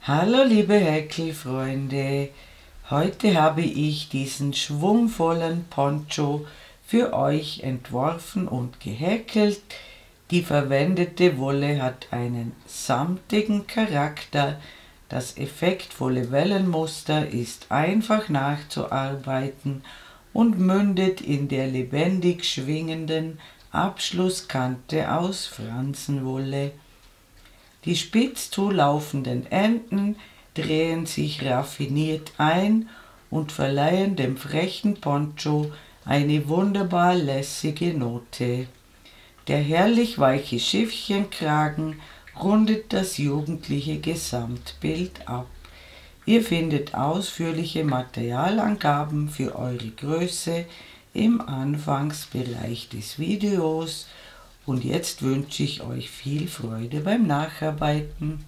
Hallo liebe Häkelfreunde, heute habe ich diesen schwungvollen Poncho für euch entworfen und gehäkelt. Die verwendete Wolle hat einen samtigen Charakter, das effektvolle Wellenmuster ist einfach nachzuarbeiten und mündet in der lebendig schwingenden Abschlusskante aus Fransenwolle. Die spitz zulaufenden Enden drehen sich raffiniert ein und verleihen dem frechen Poncho eine wunderbar lässige Note. Der herrlich weiche Schiffchenkragen rundet das jugendliche Gesamtbild ab. Ihr findet ausführliche Materialangaben für eure Größe im Anfangsbereich des Videos. Und jetzt wünsche ich euch viel Freude beim Nacharbeiten.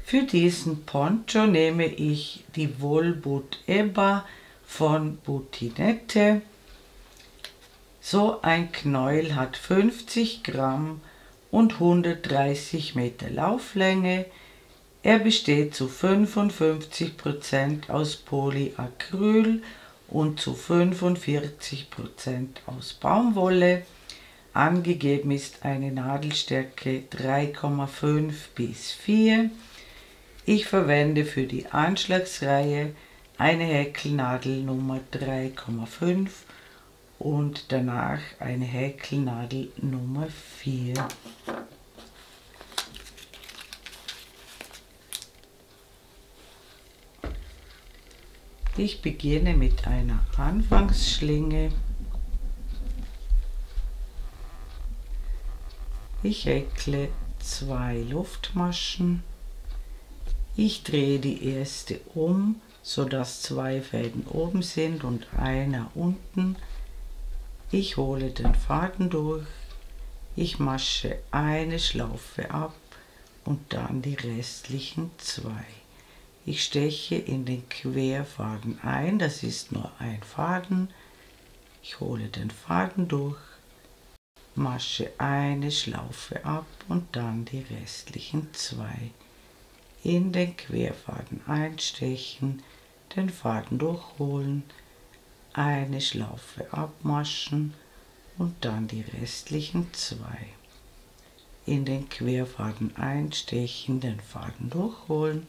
Für diesen Poncho nehme ich die Wollbutt Ebba von Butinette. So ein Knäuel hat 50 Gramm und 130 Meter Lauflänge. Er besteht zu 55% aus Polyacryl und zu 45% aus Baumwolle. Angegeben ist eine Nadelstärke 3,5 bis 4. Ich verwende für die Anschlagsreihe eine Häkelnadel Nummer 3,5 und danach eine Häkelnadel Nummer 4. Ich beginne mit einer Anfangsschlinge. Ich häkle 2 Luftmaschen. Ich drehe die erste um, sodass 2 Fäden oben sind und einer unten. Ich hole den Faden durch, ich masche eine Schlaufe ab und dann die restlichen 2. Ich steche in den Querfaden ein, das ist nur ein Faden. Ich hole den Faden durch, masche eine Schlaufe ab und dann die restlichen 2. In den Querfaden einstechen, den Faden durchholen, eine Schlaufe abmaschen und dann die restlichen 2. In den Querfaden einstechen, den Faden durchholen.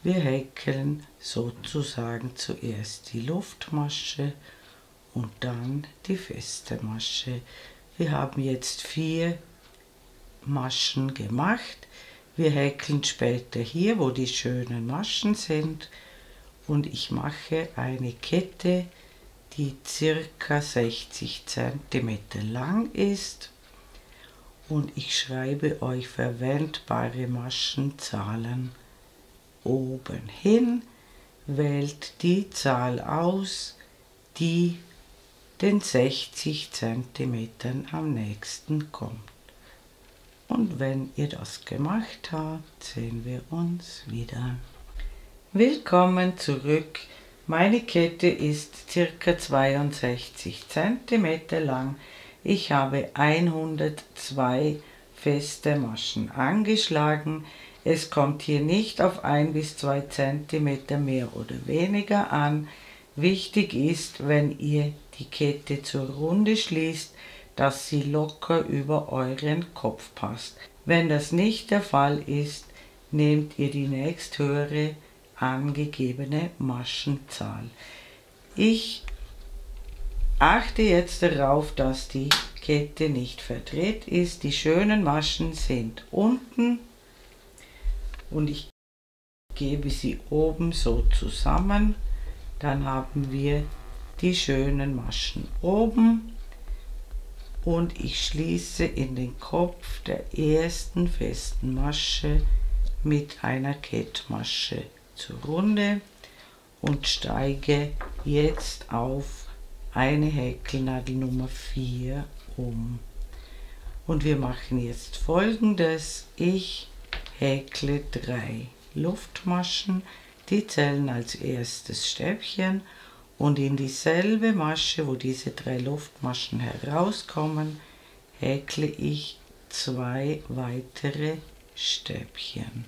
Wir häkeln sozusagen zuerst die Luftmasche und dann die feste Masche. Wir haben jetzt 4 Maschen gemacht. Wir häkeln später hier, wo die schönen Maschen sind, und ich mache eine Kette, die ca. 60 cm lang ist, und ich schreibe euch verwendbare Maschenzahlen oben hin. Wählt die Zahl aus, die den 60 cm am nächsten kommt. Und wenn ihr das gemacht habt, sehen wir uns wieder. Willkommen zurück. Meine Kette ist ca. 62 cm lang. Ich habe 102 feste Maschen angeschlagen. Es kommt hier nicht auf 1 bis 2 cm mehr oder weniger an. Wichtig ist, wenn ihr die Kette zur Runde schließt, dass sie locker über euren Kopf passt. Wenn das nicht der Fall ist, nehmt ihr die nächsthöhere angegebene Maschenzahl. Ich achte jetzt darauf, dass die Kette nicht verdreht ist. Die schönen Maschen sind unten und ich gebe sie oben so zusammen. Dann haben wir die schönen Maschen oben und ich schließe in den Kopf der ersten festen Masche mit einer Kettmasche zur Runde und steige jetzt auf eine Häkelnadel Nummer 4 um. Und wir machen jetzt Folgendes: Ich häkle 3 Luftmaschen, die zählen als erstes Stäbchen, und in dieselbe Masche, wo diese 3 Luftmaschen herauskommen, häkle ich 2 weitere Stäbchen.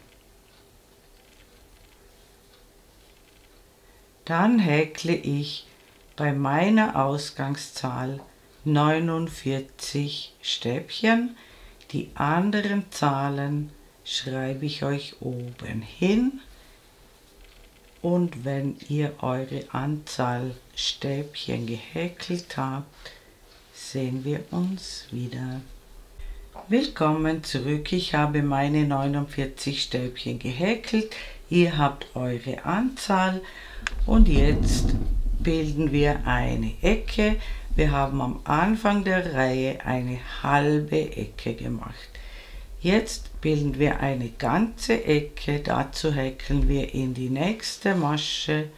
Dann häkle ich bei meiner Ausgangszahl 49 Stäbchen. Die anderen Zahlen schreibe ich euch oben hin. Und wenn ihr eure Anzahl Stäbchen gehäkelt habt, sehen wir uns wieder. Willkommen zurück. Ich habe meine 49 Stäbchen gehäkelt. Ihr habt eure Anzahl und jetzt bilden wir eine Ecke. Wir haben am Anfang der Reihe eine halbe Ecke gemacht. Jetzt bilden wir eine ganze Ecke. Dazu häkeln wir in die nächste Masche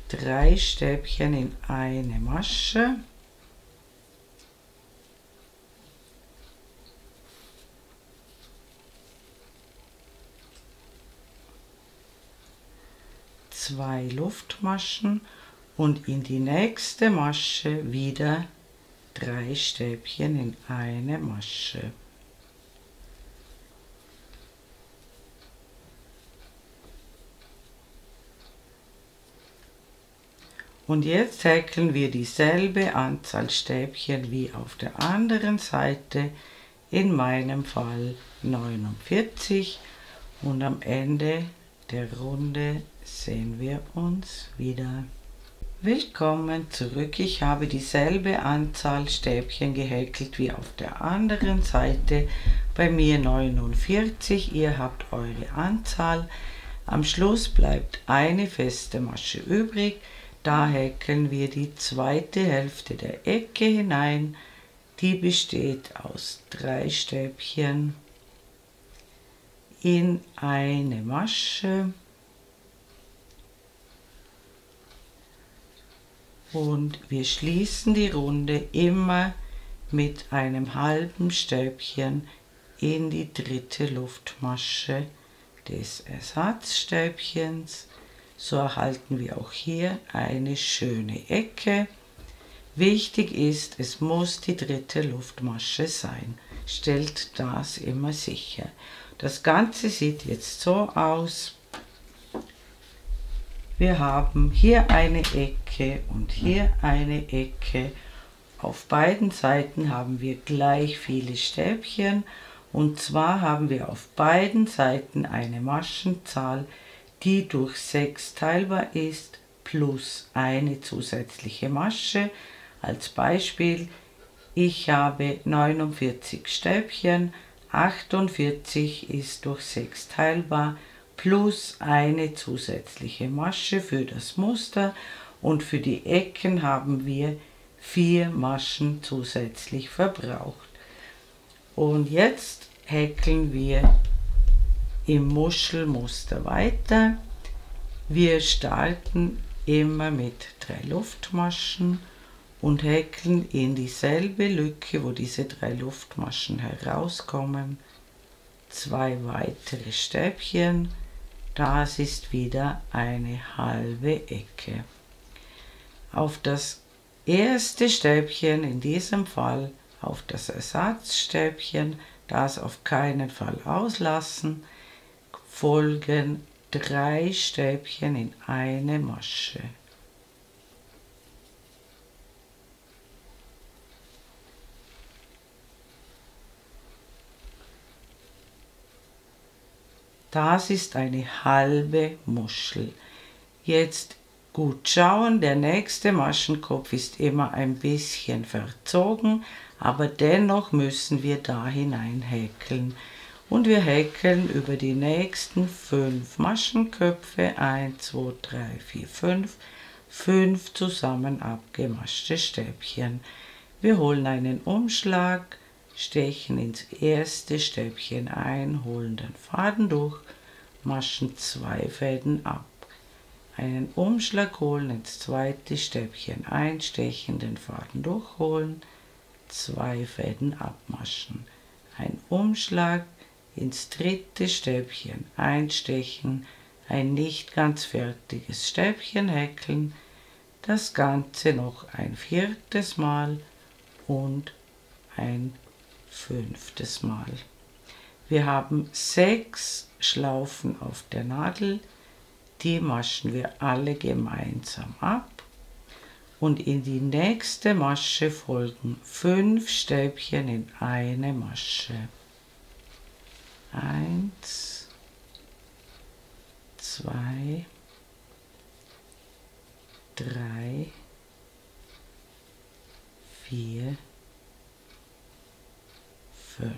3 Stäbchen in eine Masche. Zwei Luftmaschen und in die nächste Masche wieder 3 Stäbchen in eine Masche. Und jetzt häkeln wir dieselbe Anzahl Stäbchen wie auf der anderen Seite, in meinem Fall 49, und am Ende der Runde sehen wir uns wieder. Willkommen zurück. Ich habe dieselbe Anzahl Stäbchen gehäkelt wie auf der anderen Seite, bei mir 49, ihr habt eure Anzahl. Am Schluss bleibt eine feste Masche übrig. Da häkeln wir die zweite Hälfte der Ecke hinein. Die besteht aus 3 Stäbchen in eine Masche und wir schließen die Runde immer mit einem halben Stäbchen in die dritte Luftmasche des Ersatzstäbchens. So erhalten wir auch hier eine schöne Ecke. Wichtig ist, es muss die dritte Luftmasche sein. Stellt das immer sicher. Das Ganze sieht jetzt so aus. Wir haben hier eine Ecke und hier eine Ecke. Auf beiden Seiten haben wir gleich viele Stäbchen, und zwar haben wir auf beiden Seiten eine Maschenzahl, die durch 6 teilbar ist, plus eine zusätzliche Masche. Als Beispiel, ich habe 49 Stäbchen, 48 ist durch 6 teilbar, plus eine zusätzliche Masche für das Muster, und für die Ecken haben wir 4 Maschen zusätzlich verbraucht. Und jetzt häkeln wir im Muschelmuster weiter. Wir starten immer mit 3 Luftmaschen und häkeln in dieselbe Lücke, wo diese 3 Luftmaschen herauskommen, 2 weitere Stäbchen. Das ist wieder eine halbe Ecke. Auf das erste Stäbchen, in diesem Fall auf das Ersatzstäbchen, das auf keinen Fall auslassen, folgen 3 Stäbchen in eine Masche. Das ist eine halbe Muschel. Jetzt Gut schauen, der nächste Maschenkopf ist immer ein bisschen verzogen, aber dennoch müssen wir da hinein häkeln. Und wir häkeln über die nächsten 5 Maschenköpfe, 1, 2, 3, 4, 5, 5 zusammen abgemaschte Stäbchen. Wir holen einen Umschlag, stechen ins erste Stäbchen ein, holen den Faden durch, maschen 2 Fäden ab. Einen Umschlag holen, ins zweite Stäbchen einstechen, den Faden durchholen, 2 Fäden abmaschen. Ein Umschlag, ins dritte Stäbchen einstechen, ein nicht ganz fertiges Stäbchen häkeln, das Ganze noch ein 4. Mal und ein 5. Mal. Wir haben 6 Schlaufen auf der Nadel, die maschen wir alle gemeinsam ab und in die nächste Masche folgen 5 Stäbchen in eine Masche. 1, 2, 3, 4, 5.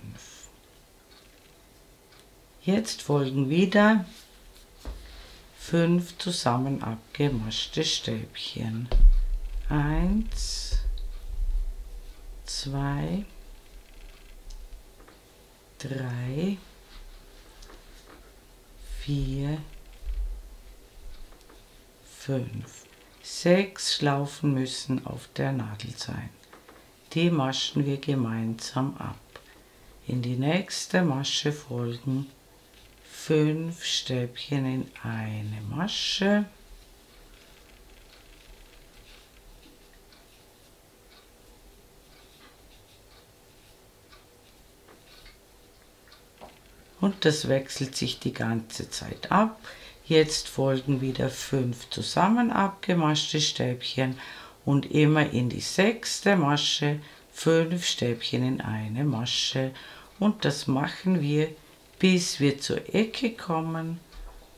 Jetzt folgen wieder 5 zusammen abgemaschte Stäbchen. 1, 2, 3, 4, 5. 6 Schlaufen müssen auf der Nadel sein. Die maschen wir gemeinsam ab. In die nächste Masche folgen 5 Stäbchen in eine Masche. Und das wechselt sich die ganze Zeit ab. Jetzt folgen wieder 5 zusammen abgemaschte Stäbchen und immer in die 6. Masche 5 Stäbchen in eine Masche. Und das machen wir, bis wir zur Ecke kommen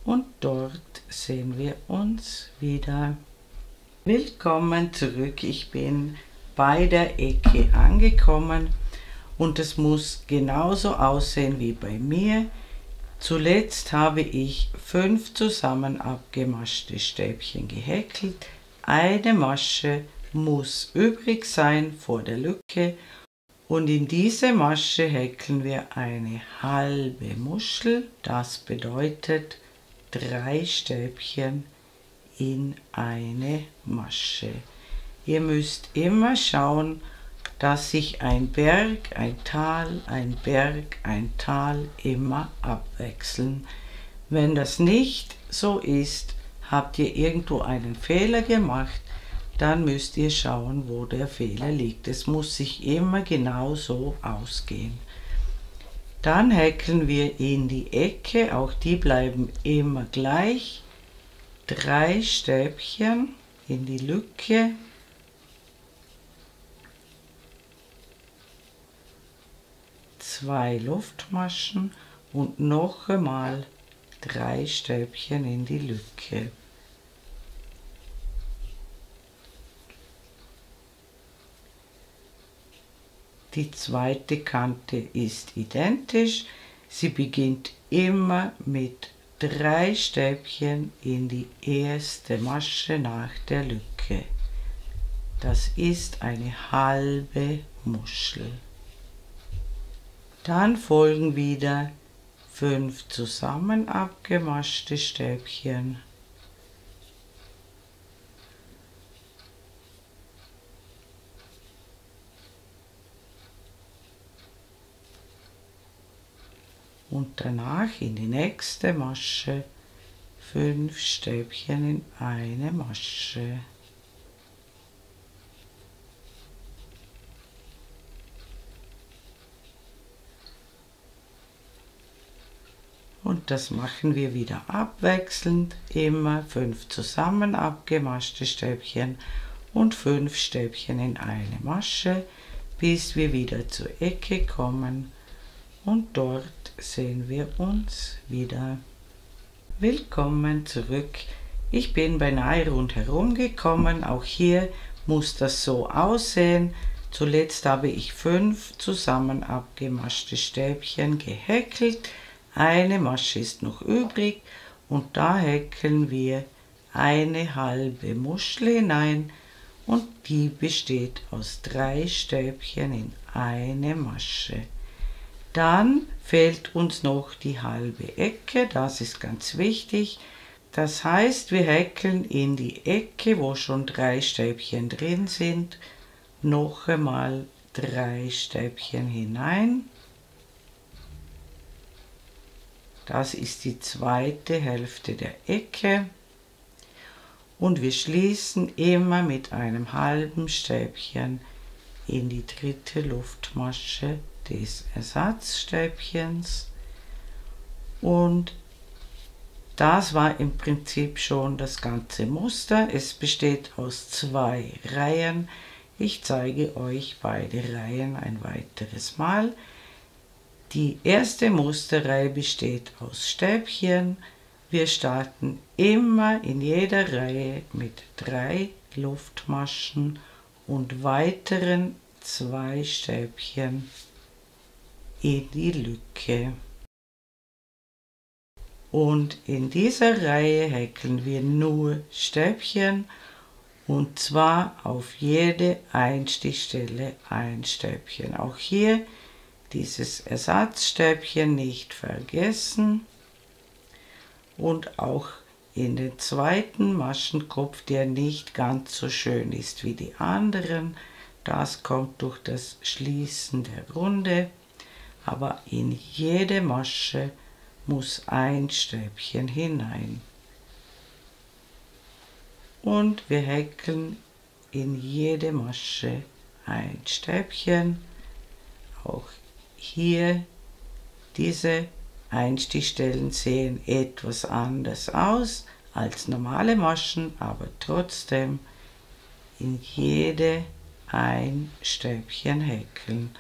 und dort sehen wir uns wieder. Willkommen zurück, ich bin bei der Ecke angekommen und es muss genauso aussehen wie bei mir. Zuletzt habe ich 5 zusammen abgemaschte Stäbchen gehäkelt. Eine Masche muss übrig sein vor der Lücke und in diese Masche häkeln wir eine halbe Muschel. Das bedeutet 3 Stäbchen in eine Masche. Ihr müsst immer schauen, dass sich ein Berg, ein Tal, ein Berg, ein Tal immer abwechseln. Wenn das nicht so ist, habt ihr irgendwo einen Fehler gemacht, dann müsst ihr schauen, wo der Fehler liegt. Es muss sich immer genau so ausgehen. Dann häkeln wir in die Ecke, auch die bleiben immer gleich. 3 Stäbchen in die Lücke. Zwei Luftmaschen und noch einmal 3 Stäbchen in die Lücke. Die zweite Kante ist identisch. Sie beginnt immer mit 3 Stäbchen in die erste Masche nach der Lücke. Das ist eine halbe Muschel. Dann folgen wieder 5 zusammen abgemaschte Stäbchen. Und danach in die nächste Masche 5 Stäbchen in eine Masche. Und das machen wir wieder abwechselnd, immer 5 zusammen abgemaschte Stäbchen und 5 Stäbchen in eine Masche, bis wir wieder zur Ecke kommen und dort sehen wir uns wieder. Willkommen zurück. Ich bin beinahe rundherum gekommen, auch hier muss das so aussehen. Zuletzt habe ich 5 zusammen abgemaschte Stäbchen gehäkelt. Eine Masche ist noch übrig und da häkeln wir eine halbe Muschel hinein und die besteht aus 3 Stäbchen in eine Masche. Dann fehlt uns noch die halbe Ecke, das ist ganz wichtig. Das heißt, wir häkeln in die Ecke, wo schon 3 Stäbchen drin sind, noch einmal 3 Stäbchen hinein. Das ist die zweite Hälfte der Ecke. Und wir schließen immer mit einem halben Stäbchen in die dritte Luftmasche des Ersatzstäbchens. Und das war im Prinzip schon das ganze Muster. Es besteht aus 2 Reihen. Ich zeige euch beide Reihen ein weiteres Mal. Die erste Musterreihe besteht aus Stäbchen. Wir starten immer in jeder Reihe mit 3 Luftmaschen und weiteren 2 Stäbchen in die Lücke. Und in dieser Reihe häkeln wir nur Stäbchen und zwar auf jede Einstichstelle ein Stäbchen. Auch hier dieses Ersatzstäbchen nicht vergessen. Und auch in den zweiten Maschenkopf, der nicht ganz so schön ist wie die anderen. Das kommt durch das Schließen der Runde, aber in jede Masche muss ein Stäbchen hinein. Und wir häkeln in jede Masche ein Stäbchen. Auch hier diese Einstichstellen sehen etwas anders aus als normale Maschen, aber trotzdem in jede ein Stäbchen häkeln.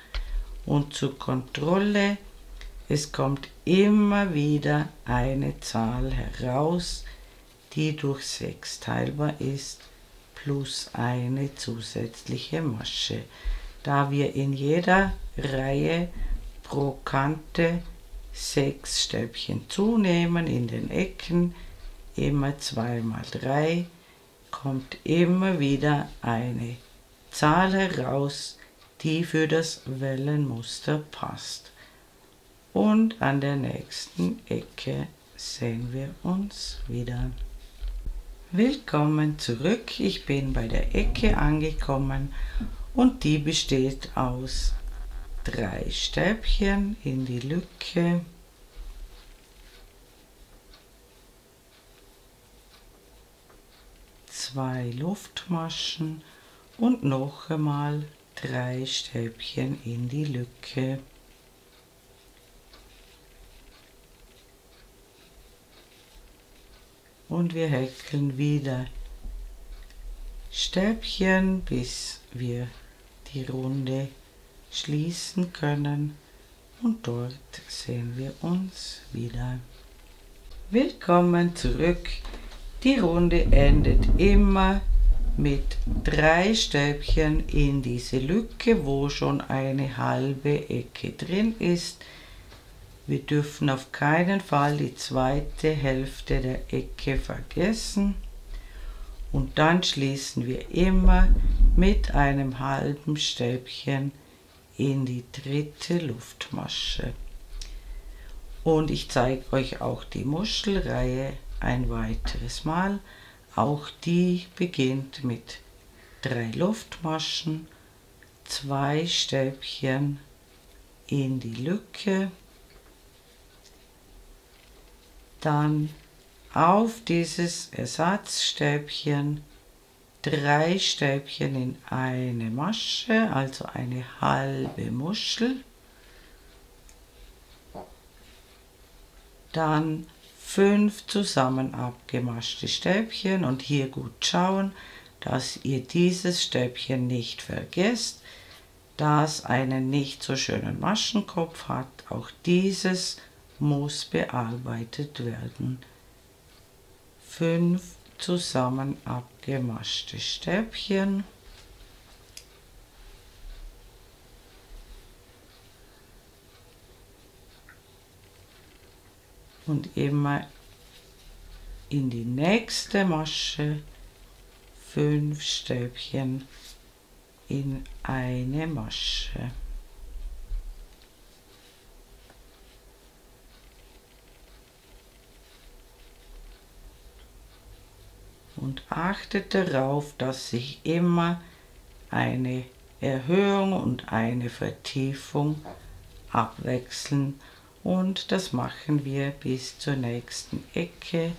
Und zur Kontrolle, es kommt immer wieder eine Zahl heraus, die durch 6 teilbar ist, plus eine zusätzliche Masche. Da wir in jeder Reihe pro Kante 6 Stäbchen zunehmen in den Ecken, immer 2 mal 3, kommt immer wieder eine Zahl heraus, die für das Wellenmuster passt. Und an der nächsten Ecke sehen wir uns wieder. Willkommen zurück, ich bin bei der Ecke angekommen und die besteht aus 3 Stäbchen in die Lücke, zwei Luftmaschen und noch einmal 3 Stäbchen in die Lücke. Und wir häkeln wieder Stäbchen, bis wir die Runde schließen können und dort sehen wir uns wieder. Willkommen zurück. Die Runde endet immer mit 3 Stäbchen in diese Lücke, wo schon eine halbe Ecke drin ist. Wir dürfen auf keinen Fall die zweite Hälfte der Ecke vergessen. Und dann schließen wir immer mit einem halben Stäbchen in die dritte Luftmasche. Und ich zeige euch auch die Muschelreihe ein weiteres Mal. Auch die beginnt mit 3 Luftmaschen, 2 Stäbchen in die Lücke, dann auf dieses Ersatzstäbchen 3 Stäbchen in eine Masche, also eine halbe Muschel, dann 5 zusammen abgemaschte Stäbchen und hier gut schauen, dass ihr dieses Stäbchen nicht vergesst, da es einen nicht so schönen Maschenkopf hat. Auch dieses muss bearbeitet werden. 5 zusammen abgemaschte Stäbchen. Und immer in die nächste Masche 5 Stäbchen in eine Masche. Und achtet darauf, dass sich immer eine Erhöhung und eine Vertiefung abwechseln. Und das machen wir bis zur nächsten Ecke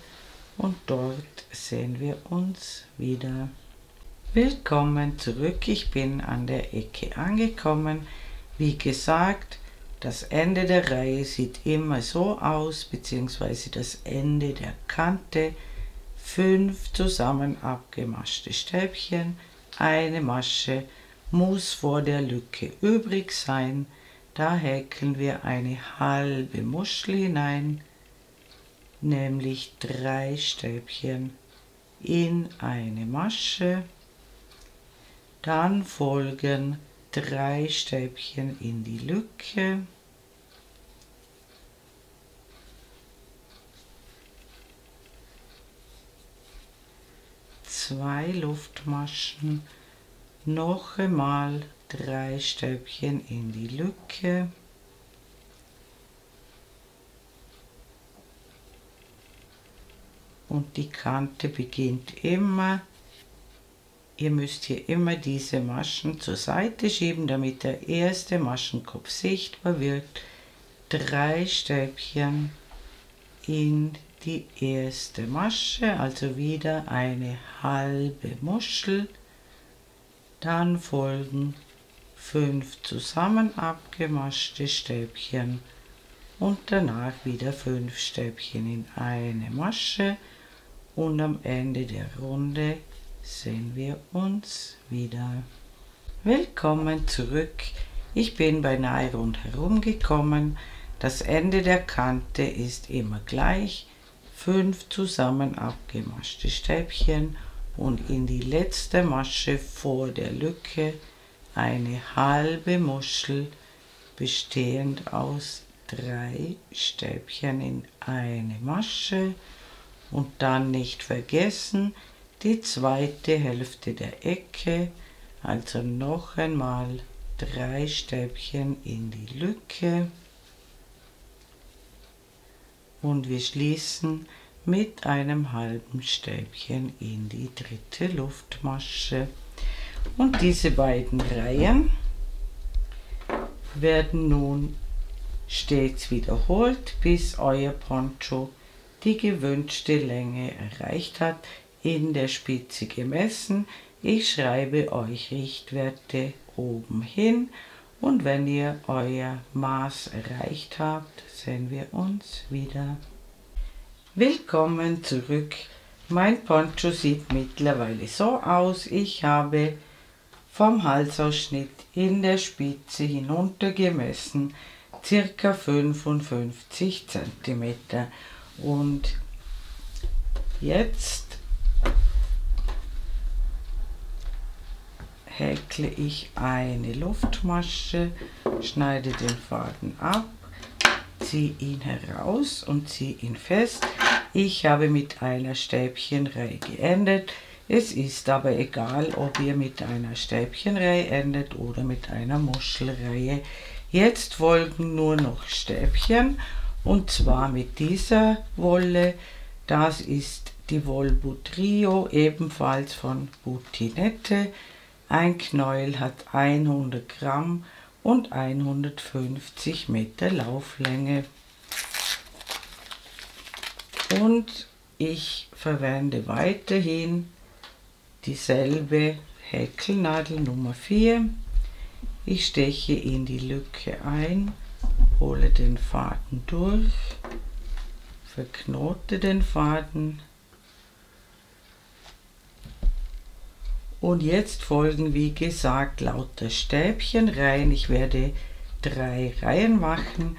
und dort sehen wir uns wieder. Willkommen zurück, ich bin an der Ecke angekommen. Wie gesagt, das Ende der Reihe sieht immer so aus, beziehungsweise das Ende der Kante. 5 zusammen abgemaschte Stäbchen, eine Masche muss vor der Lücke übrig sein. Da häkeln wir eine halbe Muschel hinein, nämlich 3 Stäbchen in eine Masche. Dann folgen 3 Stäbchen in die Lücke. Zwei Luftmaschen, noch einmal 3 Stäbchen in die Lücke. Und die Kante beginnt immer. Ihr müsst hier immer diese Maschen zur Seite schieben, damit der erste Maschenkopf sichtbar wird. 3 Stäbchen in die erste Masche, also wieder eine halbe Muschel. Dann folgen 5 zusammen abgemaschte Stäbchen und danach wieder 5 Stäbchen in eine Masche und am Ende der Runde sehen wir uns wieder. Willkommen zurück. Ich bin beinahe rundherum gekommen. Das Ende der Kante ist immer gleich. 5 zusammen abgemaschte Stäbchen und in die letzte Masche vor der Lücke eine halbe Muschel bestehend aus 3 Stäbchen in eine Masche und dann nicht vergessen die zweite Hälfte der Ecke, also noch einmal 3 Stäbchen in die Lücke. Und wir schließen mit einem halben Stäbchen in die dritte Luftmasche. Und diese beiden Reihen werden nun stets wiederholt, bis euer Poncho die gewünschte Länge erreicht hat, in der Spitze gemessen. Ich schreibe euch Richtwerte oben hin. Und wenn ihr euer Maß erreicht habt, sehen wir uns wieder. Willkommen zurück. Mein Poncho sieht mittlerweile so aus. Ich habe vom Halsausschnitt in der Spitze hinunter gemessen, ca. 55 cm. Und jetzt häkle ich eine Luftmasche, schneide den Faden ab, ziehe ihn heraus und ziehe ihn fest. Ich habe mit einer Stäbchenreihe geendet. Es ist aber egal, ob ihr mit einer Stäbchenreihe endet oder mit einer Muschelreihe. Jetzt folgen nur noch Stäbchen und zwar mit dieser Wolle. Das ist die Volbut Trio, ebenfalls von Butinette. Ein Knäuel hat 100 Gramm und 150 Meter Lauflänge. Und ich verwende weiterhin dieselbe Häkelnadel Nummer 4. Ich steche in die Lücke ein, hole den Faden durch, verknote den Faden. Und jetzt folgen, wie gesagt, lauter Stäbchenreihen. Ich werde 3 Reihen machen.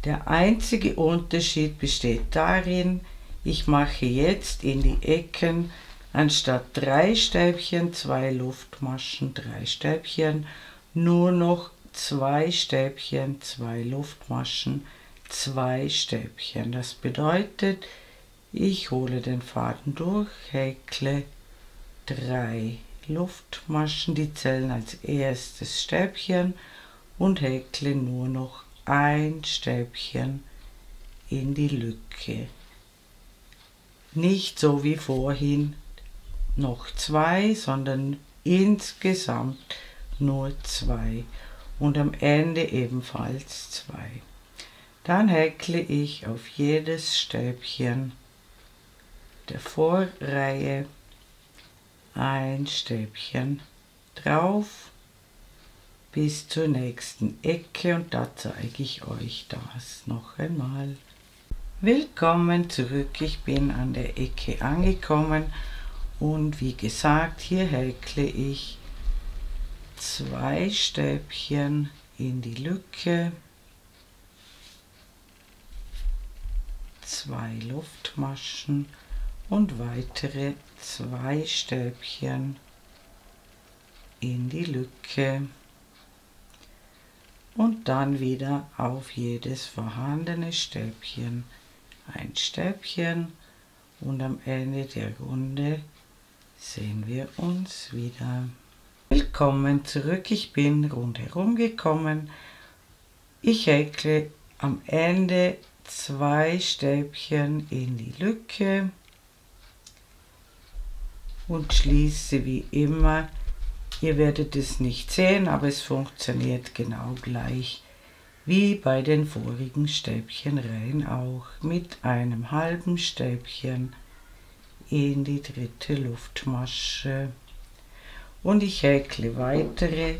Der einzige Unterschied besteht darin, Ich mache jetzt in die Ecken anstatt 3 Stäbchen 2 Luftmaschen, 3 Stäbchen, nur noch 2 Stäbchen, 2 Luftmaschen, 2 Stäbchen. Das bedeutet, ich hole den Faden durch, häkle 3 Luftmaschen, die zählen als erstes Stäbchen und häkle nur noch ein Stäbchen in die Lücke. Nicht so wie vorhin noch 2, sondern insgesamt nur 2 und am Ende ebenfalls 2. Dann häkle ich auf jedes Stäbchen der Vorreihe ein Stäbchen drauf bis zur nächsten Ecke und da zeige ich euch das noch einmal. Willkommen zurück, ich bin an der Ecke angekommen und wie gesagt, hier häkle ich 2 Stäbchen in die Lücke, 2 Luftmaschen und weitere 2 Stäbchen in die Lücke und dann wieder auf jedes vorhandene Stäbchen ein Stäbchen und am Ende der Runde sehen wir uns wieder. Willkommen zurück, ich bin rundherum gekommen. Ich häkle am Ende 2 Stäbchen in die Lücke und schließe wie immer. Ihr werdet es nicht sehen, aber es funktioniert genau gleich wie bei den vorigen Stäbchenreihen auch, mit einem halben Stäbchen in die dritte Luftmasche. Und ich häkle weitere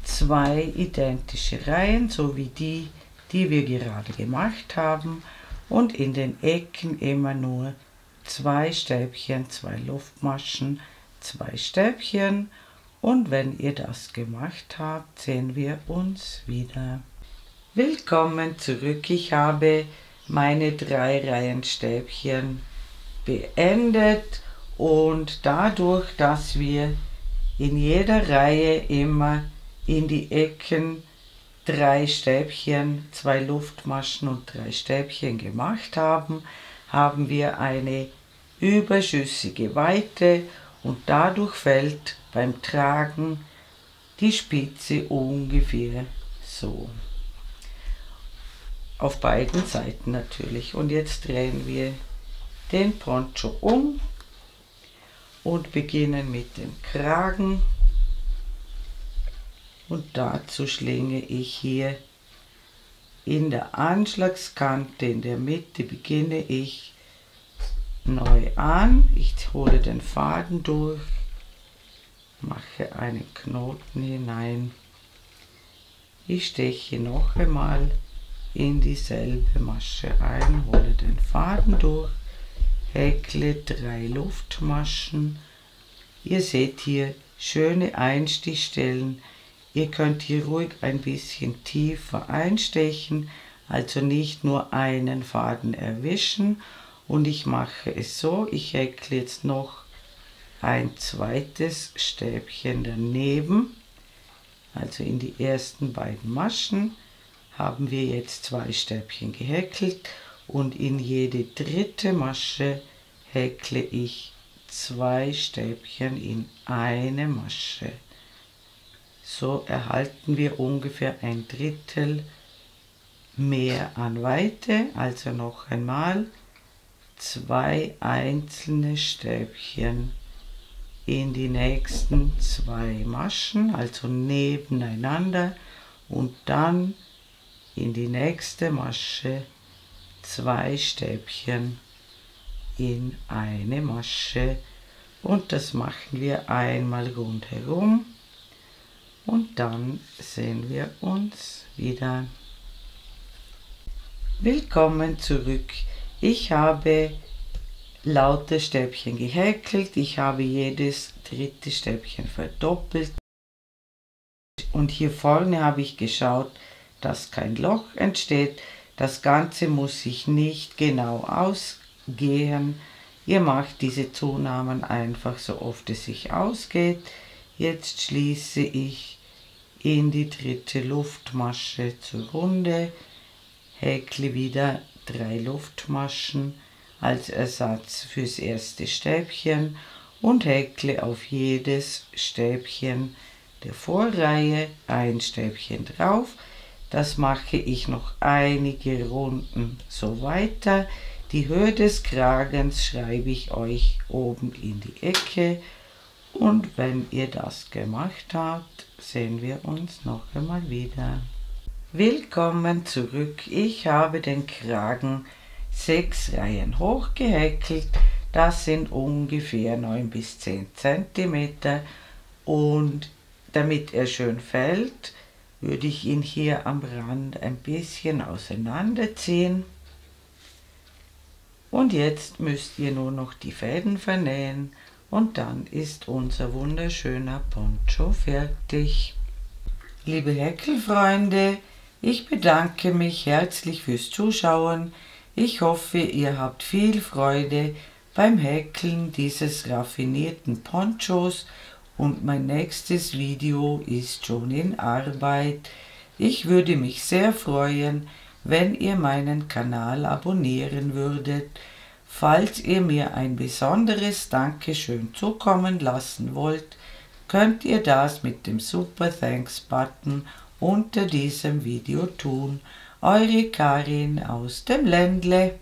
2 identische Reihen, so wie die wir gerade gemacht haben, und in den Ecken immer nur 2 Stäbchen, 2 Luftmaschen, 2 Stäbchen. Und wenn ihr das gemacht habt, sehen wir uns wieder. Willkommen zurück, ich habe meine 3 Reihen Stäbchen beendet und dadurch, dass wir in jeder Reihe immer in die Ecken 3 Stäbchen, 2 Luftmaschen und 3 Stäbchen gemacht haben, haben wir eine überschüssige Weite und dadurch fällt beim Tragen die Spitze ungefähr so. Auf beiden Seiten natürlich. Und jetzt drehen wir den Poncho um und beginnen mit dem Kragen. Und dazu schlinge ich hier in der Anschlagskante in der Mitte, beginne ich neu an. Ich hole den Faden durch, mache einen Knoten hinein. Ich steche noch einmal in dieselbe Masche ein, hole den Faden durch, häkle 3 Luftmaschen. Ihr seht hier schöne Einstichstellen. Ihr könnt hier ruhig ein bisschen tiefer einstechen, also nicht nur einen Faden erwischen. Und ich mache es so, ich häkle jetzt noch ein zweites Stäbchen daneben, also in die ersten beiden Maschen haben wir jetzt 2 Stäbchen gehäkelt und in jede dritte Masche häkle ich 2 Stäbchen in eine Masche. So erhalten wir ungefähr ein Drittel mehr an Weite, also noch einmal 2 einzelne Stäbchen in die nächsten 2 Maschen, also nebeneinander, und dann in die nächste Masche 2 Stäbchen in eine Masche, und das machen wir einmal rundherum und dann sehen wir uns wieder. Willkommen zurück. Ich habe lauter Stäbchen gehäkelt, ich habe jedes dritte Stäbchen verdoppelt und hier vorne habe ich geschaut, dass kein Loch entsteht. Das Ganze muss sich nicht genau gehen. Ihr macht diese Zunahmen einfach so oft es sich ausgeht. Jetzt schließe ich in die dritte Luftmasche zur Runde, häkle wieder 3 Luftmaschen als Ersatz fürs erste Stäbchen und häkle auf jedes Stäbchen der Vorreihe ein Stäbchen drauf. Das mache ich noch einige Runden so weiter. Die Höhe des Kragens schreibe ich euch oben in die Ecke. Und wenn ihr das gemacht habt, sehen wir uns noch einmal wieder. Willkommen zurück. Ich habe den Kragen 6 Reihen hoch gehäkelt. Das sind ungefähr 9 bis 10 cm. Und damit er schön fällt, würde ich ihn hier am Rand ein bisschen auseinanderziehen. Und jetzt müsst ihr nur noch die Fäden vernähen und dann ist unser wunderschöner Poncho fertig. Liebe Häkelfreunde, ich bedanke mich herzlich fürs Zuschauen. Ich hoffe, ihr habt viel Freude beim Häkeln dieses raffinierten Ponchos und mein nächstes Video ist schon in Arbeit. Ich würde mich sehr freuen, wenn ihr meinen Kanal abonnieren würdet. Falls ihr mir ein besonderes Dankeschön zukommen lassen wollt, könnt ihr das mit dem Super Thanks Button unter diesem Video tun. Eure Karin aus dem Ländle.